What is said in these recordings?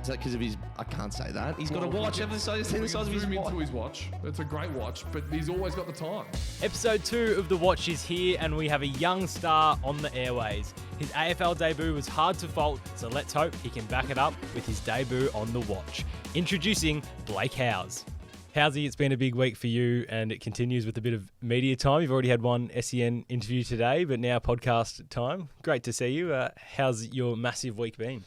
Is that because of his... I can't say that. He's got a watch. Have the size of his Zoom watch. into his watch. It's a great watch, but he's always got the time. Episode 2 of The Watch is here, and we have a young star on the airways. His AFL debut was hard to fault, so let's hope he can back it up with his debut on The Watch. Introducing Blake Howes. Howsey, it's been a big week for you, and it continues with a bit of media time. You've already had one SEN interview today, but now podcast time. Great to see you. How's your massive week been?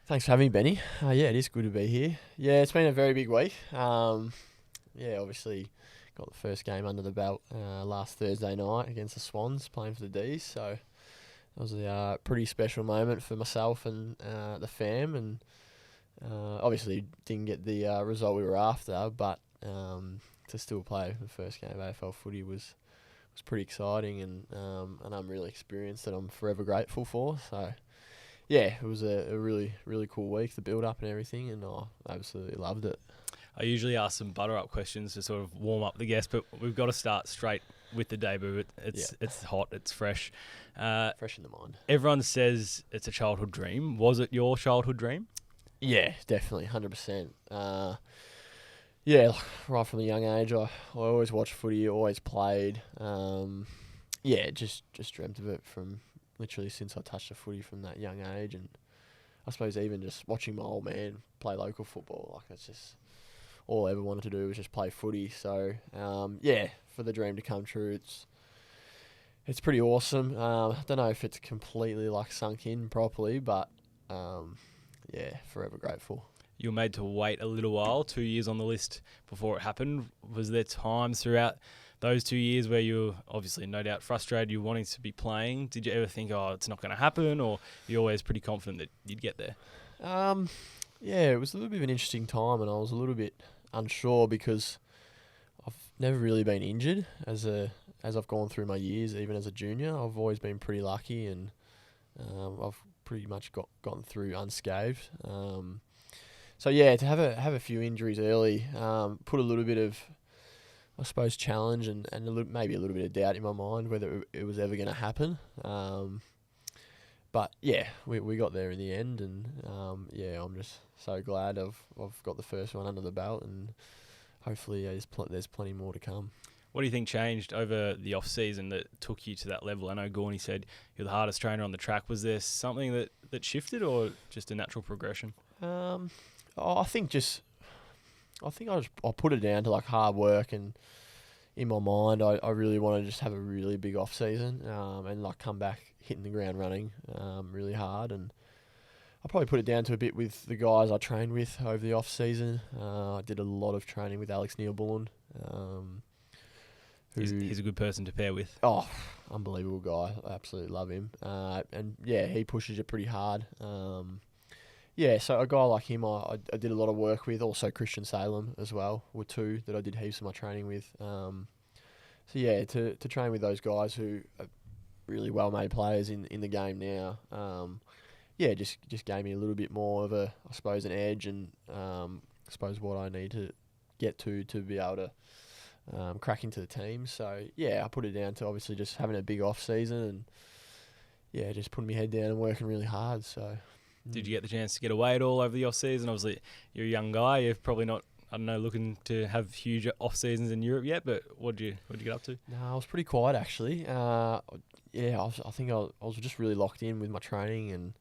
Thanks for having me, Benny. Yeah, it is good to be here. Yeah, it's been a very big week. Obviously got the first game under the belt last Thursday night against the Swans, playing for the D's. So it was a pretty special moment for myself and the fam. And obviously didn't get the result we were after, but to still play the first game of AFL footy was pretty exciting, and I'm really experienced that I'm forever grateful for. So yeah, it was a really, really cool week, the build-up and everything, and I absolutely loved it. I usually ask some butter-up questions to sort of warm up the guests, but we've got to start straight with the debut. It's hot, it's fresh. Fresh in the mind. Everyone says it's a childhood dream. Was it your childhood dream? Yeah, definitely, 100%. Yeah, right from a young age, I always watched footy, always played. Just dreamt of it from literally since I touched the footy from that young age, and I suppose even just watching my old man play local football, like that's just all I ever wanted to do was just play footy. So for the dream to come true, it's pretty awesome. I don't know if it's completely like sunk in properly, but forever grateful. You were made to wait a little while, 2 years on the list before it happened. Was there times throughout those 2 years where you were obviously no doubt frustrated, you wanting to be playing? Did you ever think, it's not going to happen, or you're always pretty confident that you'd get there? It was a little bit of an interesting time, and I was a little bit unsure because I've never really been injured as I've gone through my years, even as a junior. I've always been pretty lucky, and I've pretty much gotten through unscathed. To have a few injuries early put a little bit of, I suppose, challenge and maybe a little bit of doubt in my mind whether it was ever going to happen. We got there in the end, and I'm just so glad I've got the first one under the belt, and hopefully there's plenty more to come. What do you think changed over the off-season that took you to that level? I know Gorney said you're the hardest trainer on the track. Was there something that shifted, or just a natural progression? I think I put it down to like hard work, and in my mind I really want to just have a really big off season and like come back hitting the ground running really hard. And I probably put it down to a bit with the guys I trained with over the off season. I did a lot of training with Alex Neil-Bullen. He's a good person to pair with. Oh, unbelievable guy. I absolutely love him. He pushes you pretty hard. So a guy like him I did a lot of work with. Also Christian Salem as well were two that I did heaps of my training with. To train with those guys who are really well-made players in the game now, just gave me a little bit more of an edge, and I suppose what I need to get to be able to crack into the team. So I put it down to obviously just having a big off season, and just putting my head down and working really hard. So. Did you get the chance to get away at all over the off-season? Obviously, you're a young guy. You're probably not, looking to have huge off-seasons in Europe yet, but what'd you get up to? No, I was pretty quiet, actually. I was just really locked in with my training, and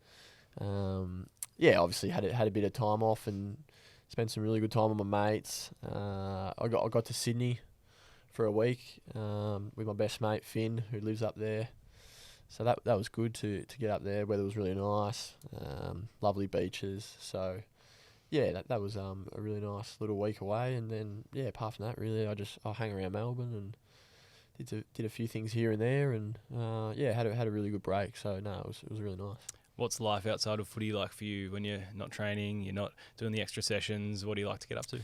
obviously had a bit of time off and spent some really good time with my mates. I got to Sydney for a week with my best mate, Finn, who lives up there. So that was good to get up there. Weather was really nice, lovely beaches. So that was a really nice little week away. And then apart from that, really, I hang around Melbourne and did a few things here and there, and had a really good break. So it was really nice. What's life outside of footy like for you when you're not training, you're not doing the extra sessions? What do you like to get up to?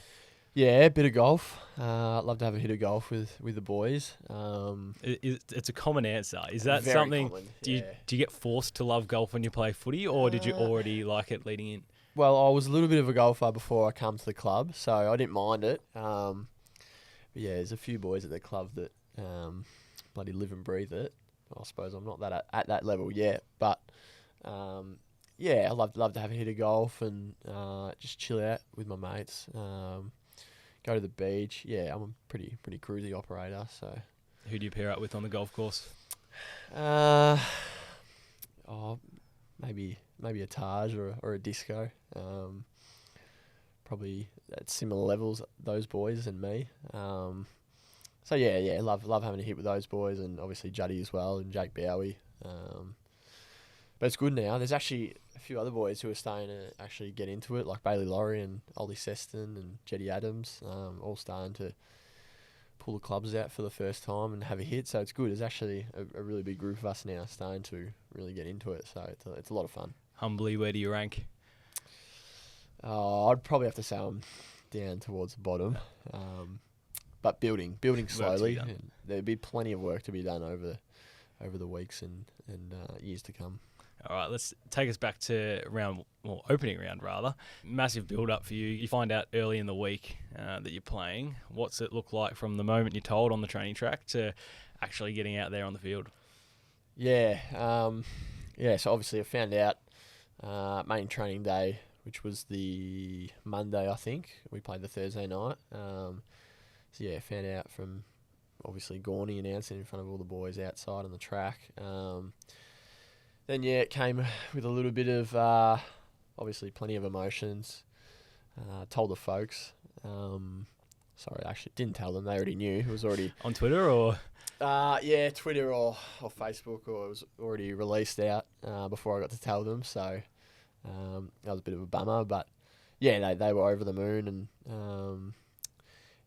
Yeah, a bit of golf. I'd love to have a hit of golf with the boys. It's a common answer. Is that very something? Common, do you get forced to love golf when you play footy, or did you already like it leading in? Well, I was a little bit of a golfer before I come to the club, so I didn't mind it. There's a few boys at the club that bloody live and breathe it. I suppose I'm not at that level yet, but yeah, I love to have a hit of golf and just chill out with my mates. Go to the beach. Yeah, I'm a pretty cruisy operator. So, Who do you pair up with on the golf course? uh, oh, maybe a Taj or a Disco. Probably at similar levels, those boys and me. So yeah, love having a hit with those boys, and obviously Juddy as well, and Jake Bowie. But it's good now. There's actually a few other boys who are starting to actually get into it, like Bailey Laurie and Ollie Seston and Jetty Adams, all starting to pull the clubs out for the first time and have a hit. So it's good. There's actually a really big group of us now starting to really get into it. So it's a lot of fun. Humbly, where do you rank? I'd probably have to say I'm down towards the bottom, but building slowly. And there'd be plenty of work to be done over the weeks and years to come. All right, let's take us back to opening round rather. Massive build-up for you. You find out early in the week that you're playing. What's it look like from the moment you're told on the training track to actually getting out there on the field? Yeah, so obviously I found out main training day, which was the Monday, I think. We played the Thursday night. So yeah, found out from obviously Gorney announcing in front of all the boys outside on the track. Then yeah, it came with a little bit of obviously plenty of emotions. Told the folks. Sorry, I actually didn't tell them. They already knew. It was already on Twitter or yeah, Twitter or Facebook, or it was already released out before I got to tell them. So that was a bit of a bummer, but yeah, they were over the moon, and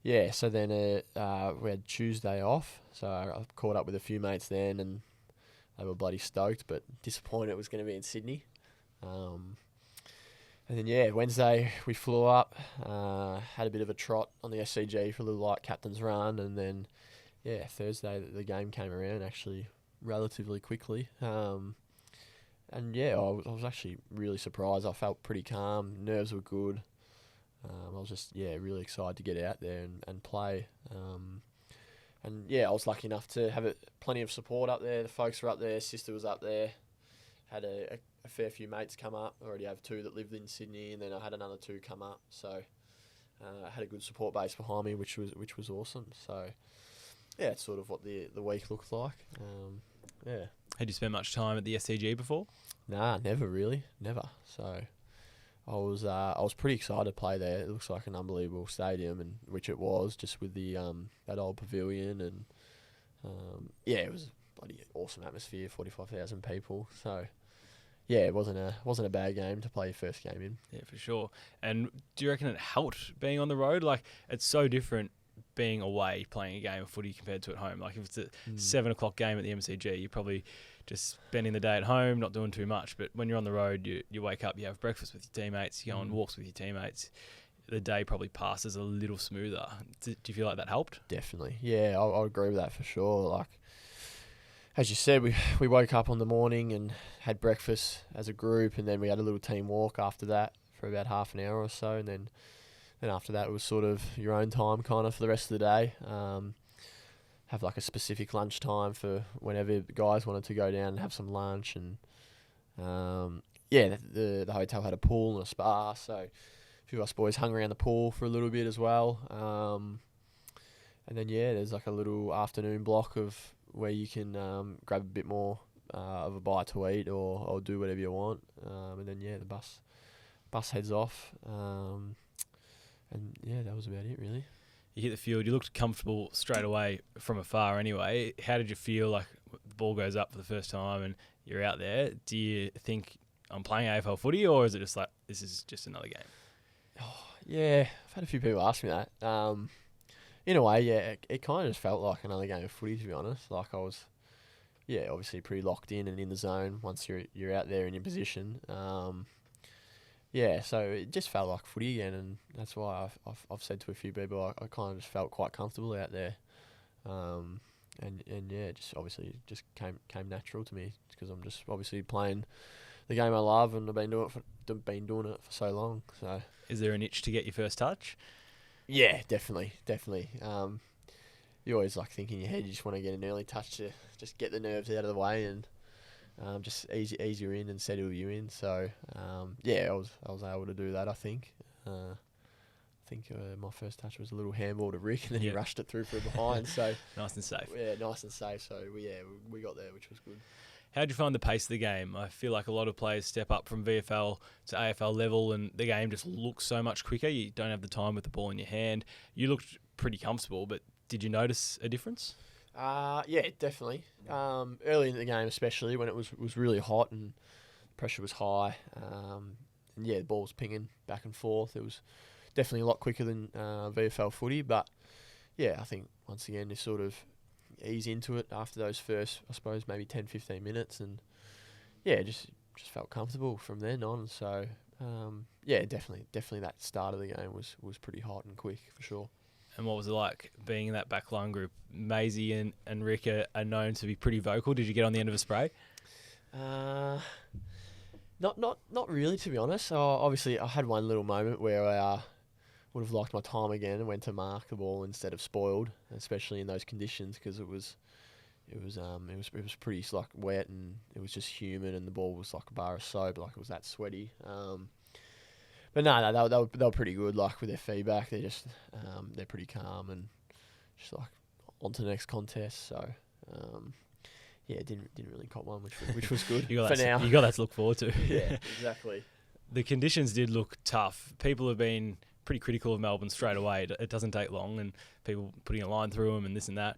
yeah. So then we had Tuesday off, so I caught up with a few mates then, and they were bloody stoked, but disappointed it was going to be in Sydney. And then yeah, Wednesday we flew up, had a bit of a trot on the SCG for a little light captain's run, and then yeah, Thursday the game came around actually relatively quickly. And yeah, I was actually really surprised. I felt pretty calm. Nerves were good. I was just, really excited to get out there and play. And yeah, I was lucky enough to have plenty of support up there. The folks were up there. Sister was up there. Had a fair few mates come up. I already have 2 that lived in Sydney, and then I had another 2 come up. So I had a good support base behind me, which was awesome. So yeah, it's sort of what the week looked like. Yeah. Had you spent much time at the SCG before? Nah, never really, never. So I was pretty excited to play there. It looks like an unbelievable stadium, and which it was, just with the that old pavilion, and yeah, it was a bloody awesome atmosphere, 45,000 people. So yeah, it wasn't a bad game to play your first game in. Yeah, for sure. And do you reckon it helped being on the road? Like, it's so different being away playing a game of footy compared to at home. Like, if it's a 7 o'clock game at the MCG, you're probably just spending the day at home, not doing too much. But when you're on the road, you wake up, you have breakfast with your teammates, you go on walks with your teammates. The day probably passes a little smoother. Do you feel like that helped? Definitely. Yeah, I agree with that for sure. Like, as you said, we woke up on the morning and had breakfast as a group, and then we had a little team walk after that for about half an hour or so, and then after that it was sort of your own time kind of for the rest of the day. Have like a specific lunch time for whenever the guys wanted to go down and have some lunch, and yeah, the hotel had a pool and a spa, so a few of us boys hung around the pool for a little bit as well. And then yeah, there's like a little afternoon block of where you can grab a bit more of a bite to eat or do whatever you want, and then yeah, the bus heads off, and yeah, that was about it really. You hit the field, you looked comfortable straight away from afar anyway. How did you feel like the ball goes up for the first time and you're out there? Do you think I'm playing AFL footy, or is it just like, this is just another game? Oh, yeah, I've had a few people ask me that. In a way, yeah, it kind of just felt like another game of footy, to be honest. Like, I was, yeah, obviously pretty locked in and in the zone once you're out there in your position. Yeah, so it just felt like footy again, and that's why I've said to a few people I kind of just felt quite comfortable out there, and yeah, just obviously it just came natural to me because I'm just obviously playing the game I love, and I've been doing it for so long. So, is there an itch to get your first touch? Yeah, definitely. You always like think in your head you just want to get an early touch to just get the nerves out of the way, and just easier in and settle you in. So yeah, I was able to do that. I think. My first touch was a little handball to Rick, and then he rushed it through from behind. So Nice and safe. yeah, nice and safe. So we got there, which was good. How'd you find the pace of the game? I feel like a lot of players step up from VFL to AFL level and the game just looks so much quicker. You don't have the time with the ball in your hand. You looked pretty comfortable, but did you notice a difference? Yeah, definitely. Early in the game, especially when it was really hot and pressure was high. And yeah, the ball was pinging back and forth. It was definitely a lot quicker than VFL footy, but yeah, I think once again, you sort of ease into it after those first, I suppose, maybe 10, 15 minutes, and yeah, just felt comfortable from then on. So yeah, definitely that start of the game was pretty hot and quick for sure. And what was it like being in that backline group? Maisie and Rick are known to be pretty vocal. Did you get on the end of a spray? Not really, to be honest. Obviously, I had one little moment where I would have liked my time again and went to mark the ball instead of spoiled, especially in those conditions, because it was pretty like wet and it was just humid and the ball was like a bar of soap, like it was that sweaty. But no, they were pretty good. Like with their feedback, they're pretty calm and just like on to the next contest. So yeah, didn't really cop one, which was good for now. You got that to look forward to. Yeah, exactly. The conditions did look tough. People have been pretty critical of Melbourne straight away. It doesn't take long, and people putting a line through them and this and that.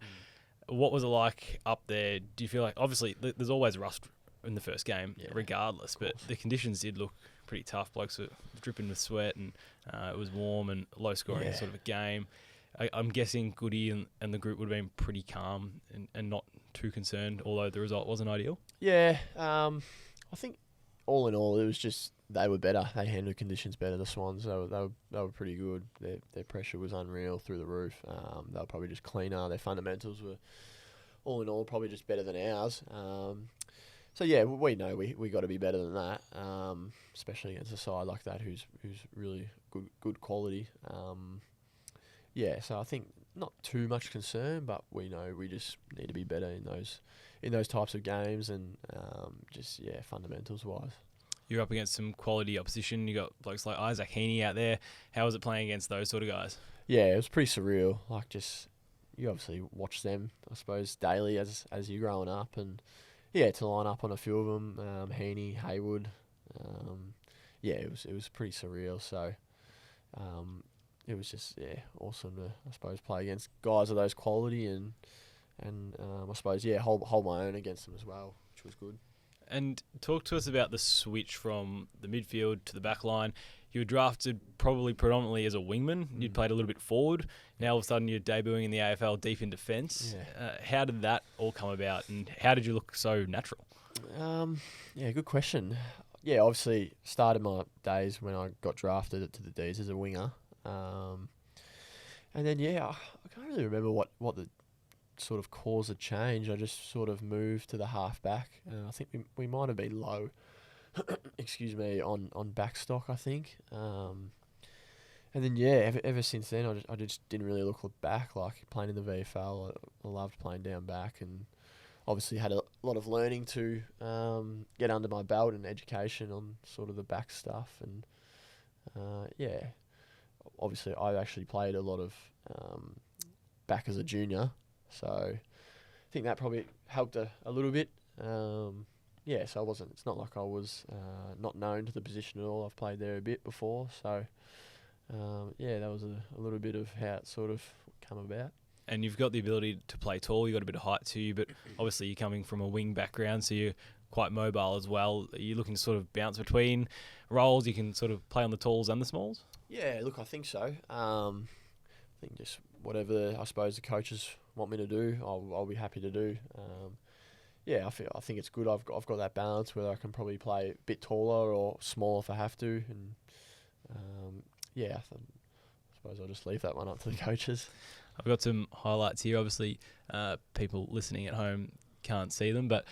What was it like up there? Do you feel like, obviously, there's always rust in the first game, regardless, but the conditions did look pretty tough. Blokes were dripping with sweat, and it was warm and low scoring sort of a game. I'm guessing Goody and the group would have been pretty calm and not too concerned, although the result wasn't ideal. Yeah, I think all in all, it was just they were better. They handled conditions better. The Swans, they were pretty good. Their pressure was unreal through the roof. They were probably just cleaner. Their fundamentals were, all in all, probably just better than ours. So yeah, we know we got to be better than that, especially against a side like that who's really good quality. Yeah, so I think not too much concern, but we know we just need to be better in those types of games and fundamentals wise. You're up against some quality opposition. You got blokes like Isaac Heaney out there. How was it playing against those sort of guys? Yeah, it was pretty surreal. Like you obviously watch them, I suppose, daily as you're growing up, and yeah, to line up on a few of them, Heaney, Haywood, it was pretty surreal. So it was just awesome to, I suppose, play against guys of those quality and I suppose hold my own against them as well, which was good. And talk to us about the switch from the midfield to the back line. You were drafted probably predominantly as a wingman. You'd played a little bit forward. Now all of a sudden you're debuting in the AFL deep in defence. Yeah. How did that all come about, and how did you look so natural? Good question. Yeah, obviously started my days when I got drafted to the D's as a winger. And then I can't really remember what the sort of cause a change. I just sort of moved to the half back. I think we might have been low, excuse me, on backstock, I think. And then ever since then, I just didn't really look back. Like playing in the VFL, I loved playing down back, and obviously had a lot of learning to get under my belt and education on sort of the back stuff. And obviously I actually played a lot of back as a junior. So I think that probably helped a little bit. So it's not like I was not known to the position at all. I've played there a bit before. So, that was a little bit of how it sort of come about. And you've got the ability to play tall. You've got a bit of height to you, but obviously you're coming from a wing background, so you're quite mobile as well. Are you looking to sort of bounce between roles? You can sort of play on the talls and the smalls? Yeah, look, I think so. I think just whatever I suppose the coaches want me to do, I'll be happy to do. I think it's good. I've got that balance where I can probably play a bit taller or smaller if I have to, and I suppose I'll just leave that one up to the coaches. I've got some highlights here. Obviously, people listening at home can't see them, but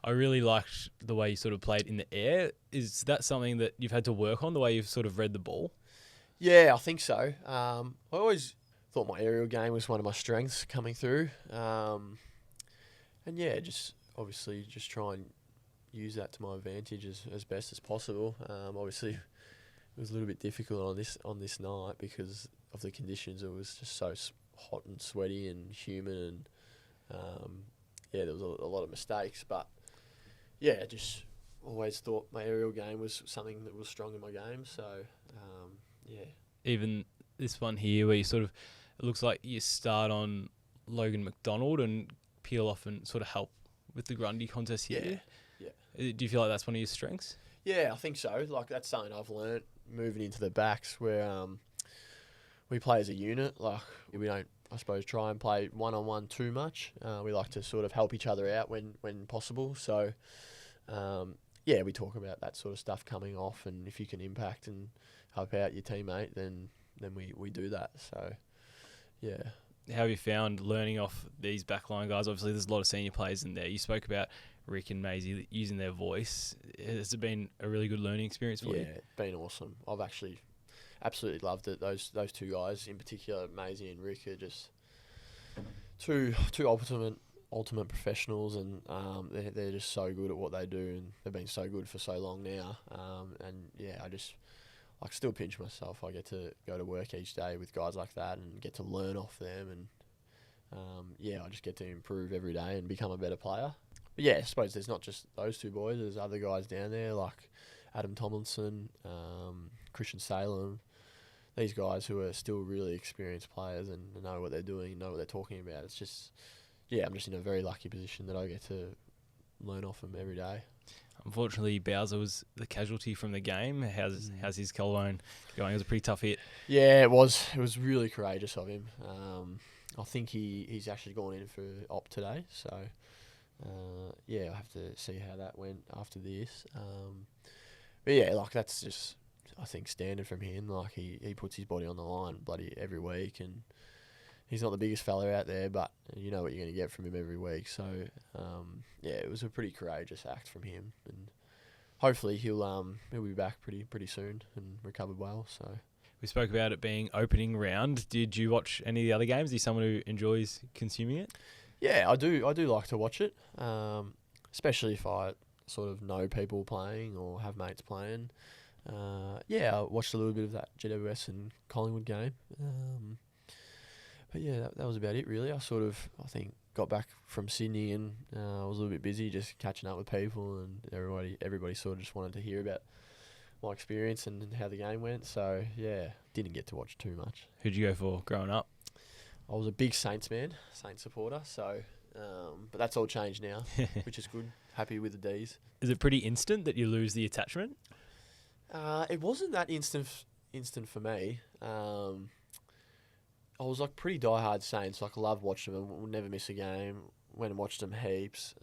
I really liked the way you sort of played in the air. Is that something that you've had to work on, the way you've sort of read the ball? Yeah, I think so. I always thought my aerial game was one of my strengths coming through. Just obviously just try and, use that to my advantage as best as possible. Obviously, it was a little bit difficult on this night because of the conditions. It was just so hot and sweaty and humid, and there was a lot of mistakes. But yeah, just always thought my aerial game was something that was strong in my game. So Even this one here, where you sort of, it looks like you start on Logan McDonald and peel off and sort of help with the Grundy contest here. Yeah. Do you feel like that's one of your strengths? Yeah, I think so. Like, that's something I've learnt moving into the backs, where we play as a unit. Like, we don't, I suppose, try and play one-on-one too much. We like to sort of help each other out when possible. So, we talk about that sort of stuff coming off, and if you can impact and help out your teammate, then we do that. So, yeah. How have you found learning off these backline guys? Obviously, there's a lot of senior players in there. You spoke about Rick and Maisie using their voice. Has it been a really good learning experience for you? Yeah, it's been awesome. I've actually absolutely loved it. Those two guys in particular, Maisie and Rick, are just two ultimate professionals, and they're just so good at what they do, and they've been so good for so long now. I still pinch myself. I get to go to work each day with guys like that and get to learn off them, and I just get to improve every day and become a better player. But yeah, I suppose there's not just those two boys. There's other guys down there like Adam Tomlinson, Christian Salem. These guys who are still really experienced players and know what they're doing, know what they're talking about. It's just, I'm just in a very lucky position that I get to learn off them every day. Unfortunately, Bowser was the casualty from the game. How's his collarbone going? It was a pretty tough hit. Yeah, it was. It was really courageous of him. I think he's actually gone in for op today. So, I have to see how that went after this. That's just, I think, standard from him. Like, he puts his body on the line bloody every week, and he's not the biggest fella out there, but you know what you're going to get from him every week. So, it was a pretty courageous act from him, and hopefully he'll be back pretty soon and recovered well. So we spoke about it being opening round. Did you watch any of the other games? Are you someone who enjoys consuming it? Yeah, I do like to watch it, especially if I sort of know people playing or have mates playing. I watched a little bit of that GWS and Collingwood game. But yeah, that was about it really. I think, got back from Sydney, and I was a little bit busy just catching up with people, and everybody sort of just wanted to hear about my experience and how the game went. So yeah, didn't get to watch too much. Who'd you go for growing up? I was a big Saints man, Saints supporter. So, but that's all changed now, which is good. Happy with the D's. Is it pretty instant that you lose the attachment? It wasn't that instant for me. I was like pretty diehard Saints. Like, I love watching them. We'll never miss a game. Went and watched them heaps.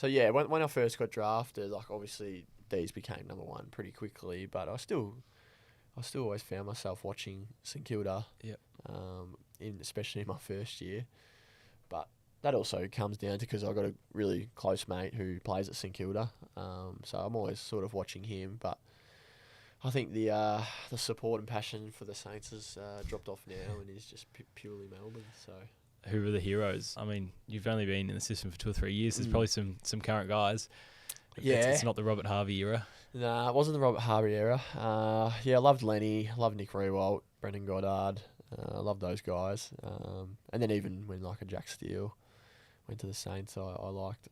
When I first got drafted, like, obviously D's became number one pretty quickly, but I still always found myself watching St Kilda. Yep. Especially in my first year. But that also comes down to because I got a really close mate who plays at St Kilda. So I'm always sort of watching him, but I think the support and passion for the Saints has dropped off now and is just purely Melbourne. So, who are the heroes? I mean, you've only been in the system for 2 or 3 years. There's probably some current guys. It's not the Robert Harvey era. Nah, it wasn't the Robert Harvey era. I loved Lenny, loved Nick Rewalt, Brendan Goddard. I loved those guys. And then even when like a Jack Steele went to the Saints, I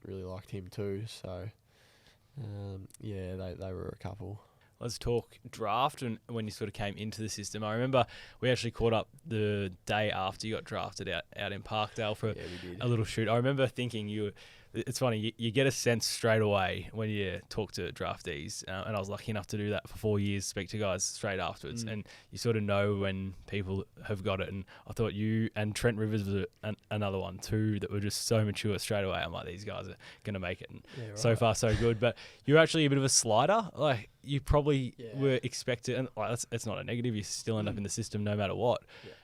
really liked him too. So they were a couple. Let's talk draft and when you sort of came into the system. I remember we actually caught up the day after you got drafted out in Parkdale for a little shoot. I remember thinking it's funny, you get a sense straight away when you talk to draftees, and I was lucky enough to do that for 4 years, speak to guys straight afterwards, and you sort of know when people have got it. And I thought you and Trent Rivers was another one too that were just so mature straight away. I'm like, these guys are going to make it, and so far so good. But you're actually a bit of a slider. Like, you probably were expected, and like, it's not a negative, you still end up in the system no matter what.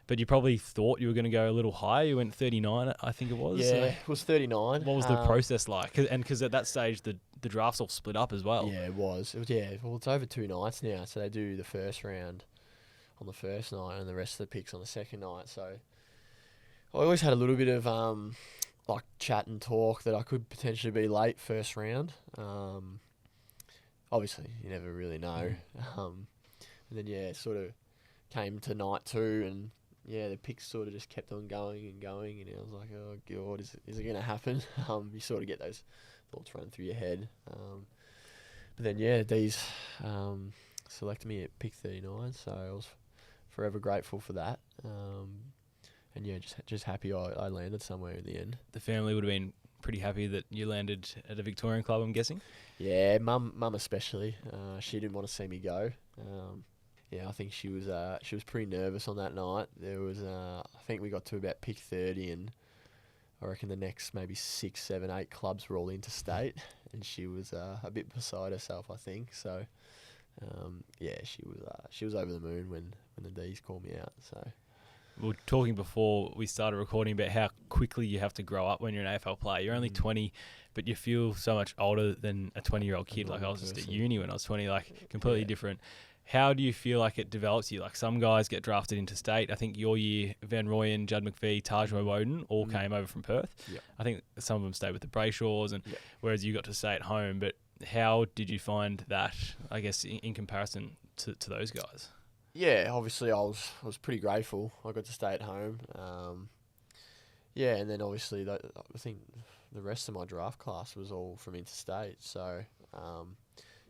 But you probably thought you were going to go a little higher. You went 39, I think it was. Yeah, it was 39. What was the process like? Because at that stage, the drafts all split up as well. Yeah, it was. Well, it's over 2 nights now. So they do the first round on the first night and the rest of the picks on the second night. So I always had a little bit of, like chat and talk that I could potentially be late first round. Obviously, you never really know. And then sort of came to night 2, and the picks sort of just kept on going and going, and I was like, oh god, is it going to happen? You sort of get those thoughts running through your head. But then D's selected me at pick 39, so I was forever grateful for that. And just happy I landed somewhere in the end. The family would have been pretty happy that you landed at a Victorian club, I'm guessing. Yeah, mum especially. She didn't want to see me go. I think she was pretty nervous on that night. There was I think we got to about pick 30, and I reckon the next maybe 6, 7, 8 clubs were all interstate, and she was a bit beside herself, I think. So she was over the moon when the D's called me out. So. We were talking before we started recording about how quickly you have to grow up when you're an AFL player. You're only 20, but you feel so much older than a 20-year-old kid. Like I was just at uni when I was 20, like completely different. How do you feel like it develops you? Like some guys get drafted into state. I think your year, Van Rooyen, Judd McVie, Taj Woden all came over from Perth. Yep. I think some of them stayed with the Brayshaws, and whereas you got to stay at home. But how did you find that, I guess, in comparison to those guys? Yeah, obviously I was pretty grateful. I got to stay at home. And then obviously I think the rest of my draft class was all from interstate. So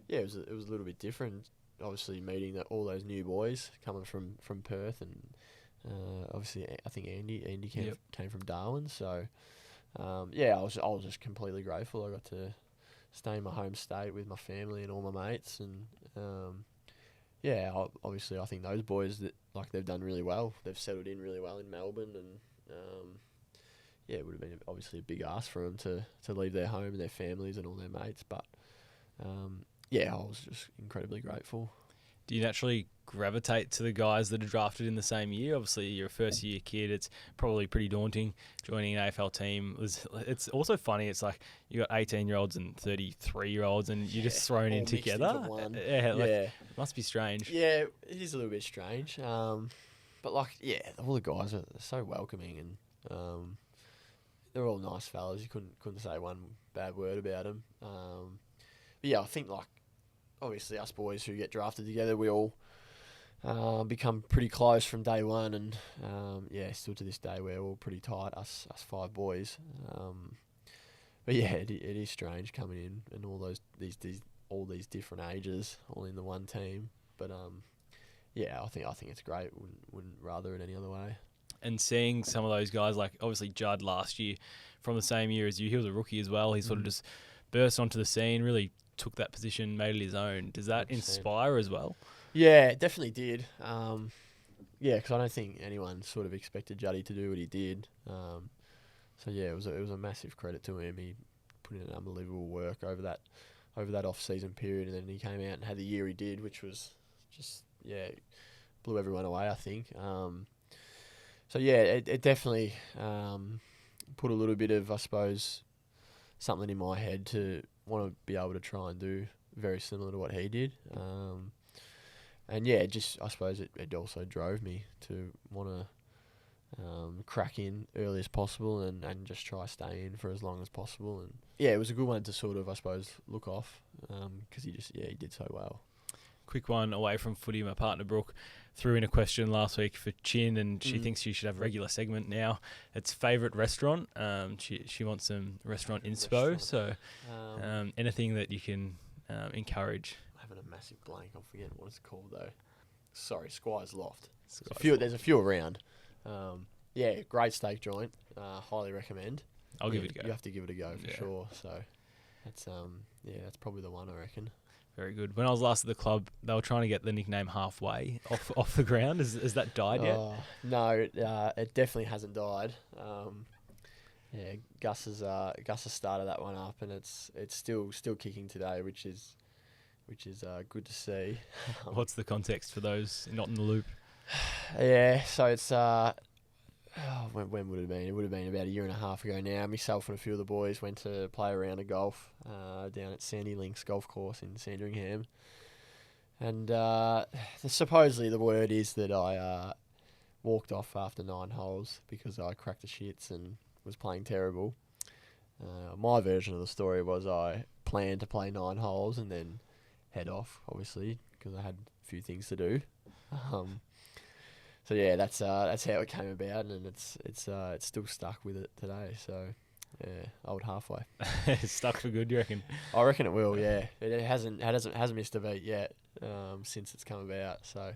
it was a little bit different. Obviously meeting all those new boys coming from Perth, and obviously I think Andy came from Darwin. So I was just completely grateful. I got to stay in my home state with my family and all my mates, and obviously I think those boys they've done really well. They've settled in really well in Melbourne, and it would have been obviously a big ask for them to leave their home and their families and all their mates. But I was just incredibly grateful. Do you naturally gravitate to the guys that are drafted in the same year? Obviously, you're a first-year kid. It's probably pretty daunting joining an AFL team. It's also funny. It's like you got 18-year-olds and 33-year-olds, and you're just thrown in together. It must be strange. Yeah, it is a little bit strange. But all the guys are so welcoming, and they're all nice fellas. You couldn't say one bad word about them. I think obviously us boys who get drafted together, we all become pretty close from day one, and still to this day we're all pretty tight, us 5 boys. It is strange coming in and all these different ages all in the one team. But I think it's great. Wouldn't rather it any other way. And seeing some of those guys, like obviously Judd last year, from the same year as you, he was a rookie as well. He sort of just burst onto the scene, really took that position, made it his own. Does that 100%. Inspire as well? Yeah, it definitely did. Because I don't think anyone sort of expected Juddy to do what he did. It was a massive credit to him. He put in an unbelievable work over that off-season period, and then he came out and had the year he did, which was just blew everyone away, I think. It definitely put a little bit of, I suppose, something in my head to want to be able to try and do very similar to what he did. I suppose it also drove me to want to crack in early as possible and just try stay in for as long as possible. And it was a good one to sort of, I suppose, look off because he did so well. Quick one away from footy. My partner Brooke threw in a question last week for Chin, and she thinks she should have a regular segment now. It's favourite restaurant. She wants some restaurant inspo. So anything that you can encourage. I'm having a massive blank. I'm forgetting what it's called though. Sorry, Squire's Loft. There's a few around. Great steak joint. Highly recommend. I'll give it a go. You have to give it a go for sure. So that's probably the one I reckon. Very good. When I was last at the club, they were trying to get the nickname Halfway off the ground. Has that died yet? No, it definitely hasn't died. Gus has started that one up, and it's still kicking today, which is good to see. What's the context for those not in the loop? So it's when would it have been? It would have been about a year and a half ago now. Myself and a few of the boys went to play a round of golf down at Sandy Links Golf Course in Sandringham. And supposedly the word is that I walked off after 9 holes because I cracked the shits and was playing terrible. My version of the story was I planned to play 9 holes and then head off, obviously, because I had a few things to do. So yeah, that's how it came about, and it's still stuck with it today. So yeah, old halfway. Stuck for good, you reckon? I reckon it will. Yeah, it hasn't missed a beat yet since it's come about. So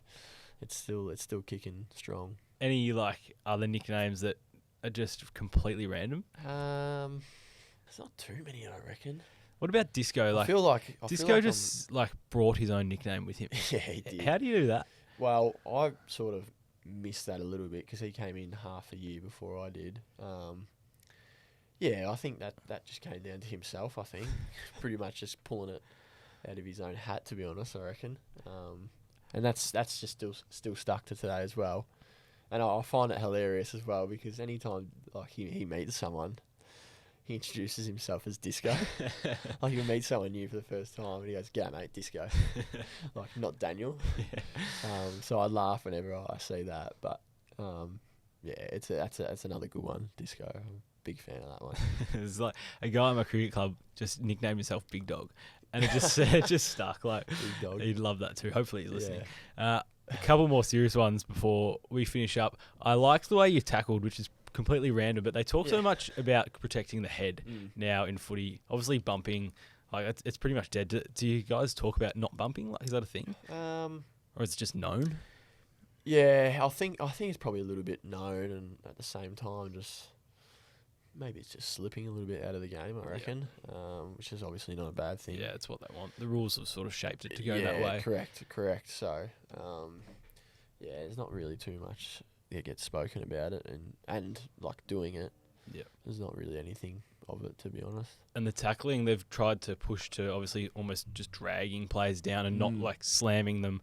it's still kicking strong. Any like other nicknames that are just completely random? There's not too many, I reckon. What about Disco? Like I feel like Disco just like brought his own nickname with him. yeah, he did. How do you do that? Well, I sort of missed that a little bit because he came in half a year before I did. Yeah, I think that just came down to himself, I think. Pretty much just pulling it out of his own hat, to be honest, I reckon. And that's just still stuck to today as well. And I find it hilarious as well because anytime like he meets someone, he introduces himself as Disco. Like he'll meet someone new for the first time and he goes, "G'day mate, Disco." Like not Daniel. So I laugh whenever I see that. But yeah, that's another good one, Disco. I'm a big fan of that one. It's like a guy at my cricket club just nicknamed himself Big Dog. And it just stuck. Like Big Dog. He'd love that too. Hopefully he's listening. Yeah. A couple more serious ones before we finish up. I liked the way you tackled, which is completely random, but they talk so much about protecting the head now in footy. Obviously bumping, like it's pretty much dead. Do you guys talk about not bumping? Like, is that a thing? Or is it just known? Yeah, I think it's probably a little bit known, and at the same time, just maybe it's just slipping a little bit out of the game, I reckon, which is obviously not a bad thing. Yeah, it's what they want. The rules have sort of shaped it to go that way. Correct. So, yeah, there's not really too much that gets spoken about it, and like doing it. Yeah, there's not really anything of it, to be honest. And the tackling, they've tried to push to obviously almost just dragging players down and not like slamming them,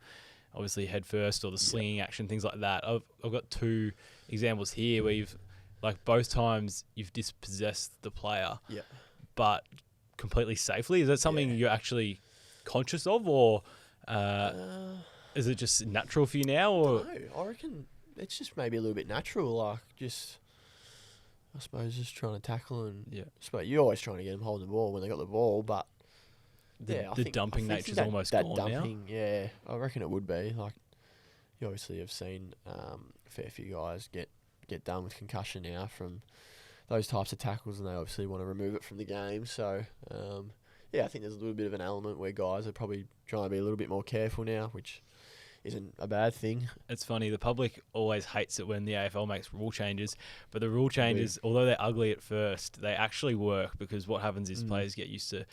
obviously head first or the slinging action, things like that. I've got 2 examples here where you've like both times you've dispossessed the player, but completely safely. Is that something you're actually conscious of, or is it just natural for you now? Or No, I reckon it's just maybe a little bit natural. Like just, I suppose, just trying to tackle and you're always trying to get them holding the ball when they got the ball, but I think dumping nature's that, almost that gone dumping, now. Yeah, I reckon it would be. Like you obviously have seen a fair few guys get done with concussion now from those types of tackles, and they obviously want to remove it from the game. So I think there's a little bit of an element where guys are probably trying to be a little bit more careful now, which isn't a bad thing. It's funny, the public always hates it when the AFL makes rule changes, but the rule changes, although they're ugly at first, they actually work, because what happens is players get used to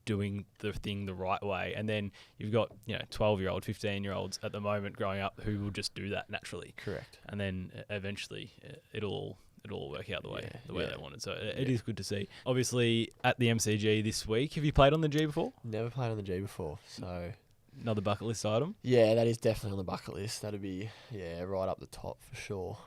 doing the thing the right way, and then you've got 12-year-old, 15-year-olds at the moment growing up who will just do that naturally. Correct. And then eventually it'll all work out the way they wanted. So it is good to see. Obviously at the MCG this week, have you played on the G before? Never played on the G before, so another bucket list item. Yeah, that is definitely on the bucket list. That'd be right up the top for sure.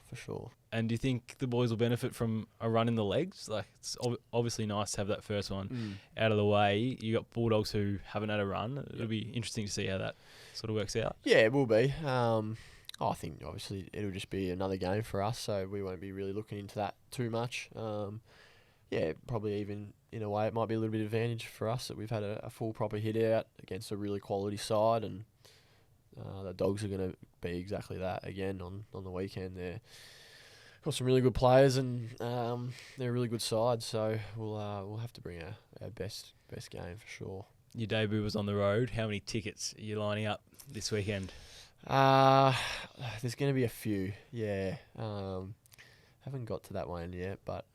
And do you think the boys will benefit from a run in the legs? Like, it's obviously nice to have that first one out of the way. You got Bulldogs who haven't had a run. It'll be interesting to see how that sort of works out. Yeah, it will be. I think obviously it'll just be another game for us, so we won't be really looking into that too much. Probably even in a way it might be a little bit of advantage for us that we've had a full proper hit out against a really quality side, and the Dogs are going to be exactly that again on the weekend. They're got some really good players, and they're a really good side, so we'll have to bring our best game for sure. Your debut was on the road. How many tickets are you lining up this weekend? There's going to be a few, haven't got to that one yet, but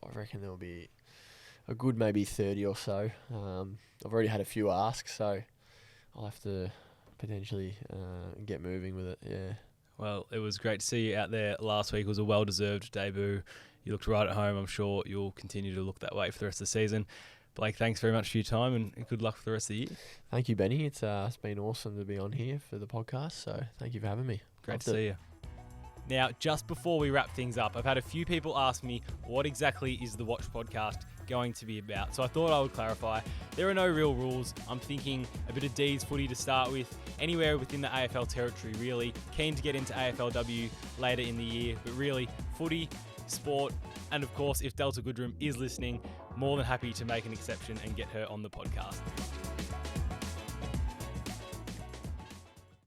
I reckon there'll be a good maybe 30 or so. I've already had a few asks, so I'll have to potentially get moving with it, Well, it was great to see you out there last week. It was a well-deserved debut. You looked right at home. I'm sure you'll continue to look that way for the rest of the season. Blake, thanks very much for your time, and good luck for the rest of the year. Thank you, Benny. It's been awesome to be on here for the podcast, so thank you for having me. Great to see you. Now, just before we wrap things up, I've had a few people ask me what exactly is the Watch podcast going to be about. So I thought I would clarify. There are no real rules. I'm thinking a bit of D's footy to start with, anywhere within the AFL territory really. Keen to get into AFLW later in the year, but really footy, sport, and of course, if Delta Goodrum is listening, more than happy to make an exception and get her on the podcast.